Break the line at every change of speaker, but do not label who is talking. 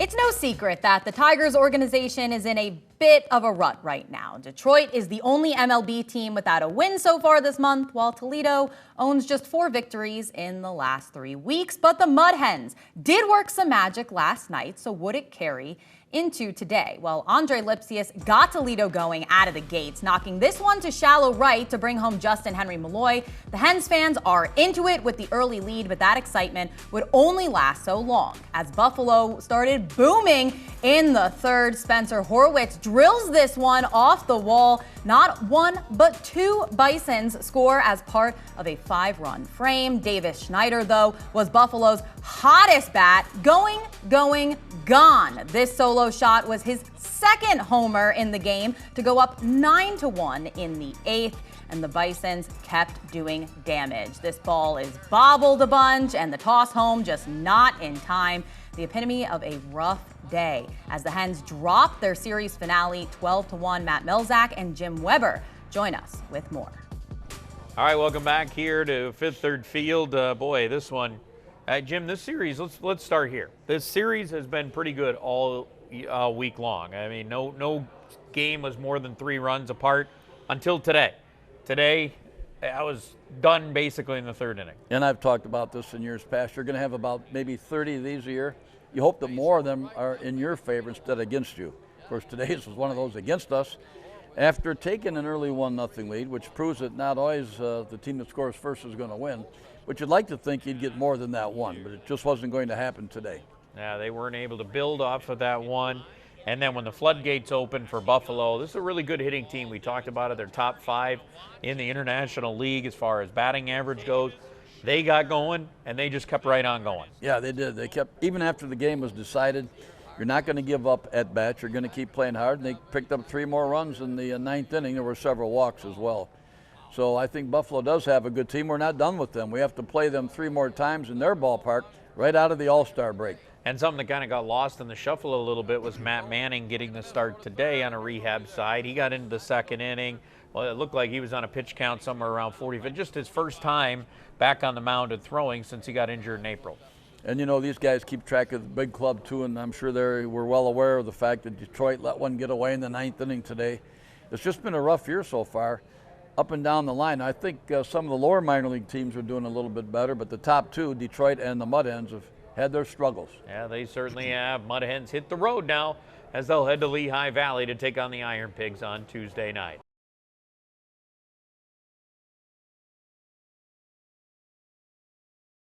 It's no secret that the Tigers organization is in a bit of a rut right now. Detroit is the only MLB team without a win so far this month, while Toledo owns just 4 victories in the last 3 weeks. But the Mud Hens did work some magic last night, so would it carry into today? Well, Andre Lipsius got Toledo going out of the gates, knocking this one to shallow right to bring home Justin Henry Malloy. The Hens fans are into it with the early lead, but that excitement would only last so long. As Buffalo started booming in the third, Spencer Horwitz drills this one off the wall. Not one, but 2 Bisons score as part of a 5-run frame. Davis Schneider, though, was Buffalo's hottest bat, going, gone. This solo shot was his second homer in the game to go up 9-1 in the 8th, and the Bisons kept doing damage. This ball is bobbled a bunch, and the toss home just not in time. The epitome of a rough day as the Hens drop their series finale 12-1. Matt Milzak and Jim Weber join us with more.
All right, welcome back here to Fifth Third Field. Boy, this one, Jim, this series, let's start here. This series has been pretty good all week long. I mean, no game was more than 3 runs apart until today. Today, I was done basically in the 3rd inning.
And I've talked about this in years past. You're going to have about maybe 30 of these a year. You hope that more of them are in your favor instead of against you. Of course, today's was one of those against us. After taking an early 1-0 lead, which proves that not always the team that scores first is going to win, but you'd like to think you'd get more than that one, but it just wasn't going to happen today.
Yeah, they weren't able to build off of that one. And then when the floodgates opened for Buffalo, this is a really good hitting team. We talked about it. They're top 5 in the International League as far as batting average goes. They got going, and they just kept right on going.
Yeah, they did. They kept, even after the game was decided, you're not going to give up at bats. You're going to keep playing hard. And they picked up 3 more runs in the 9th inning. There were several walks as well. So I think Buffalo does have a good team. We're not done with them. We have to play them 3 more times in their ballpark right out of the All-Star break.
And something that kind of got lost in the shuffle a little bit was Matt Manning getting the start today on a rehab side. He got into the 2nd inning. Well, it looked like he was on a pitch count somewhere around 40, but just his first time back on the mound and throwing since he got injured in April.
And, you know, these guys keep track of the big club, too, and I'm sure they were well aware of the fact that Detroit let one get away in the 9th inning today. It's just been a rough year so far, up and down the line. I think some of the lower minor league teams are doing a little bit better, but the top 2, Detroit and the Mud Hens, have had their struggles.
Yeah, they certainly have. Mud Hens hit the road now as they'll head to Lehigh Valley to take on the Iron Pigs on Tuesday night.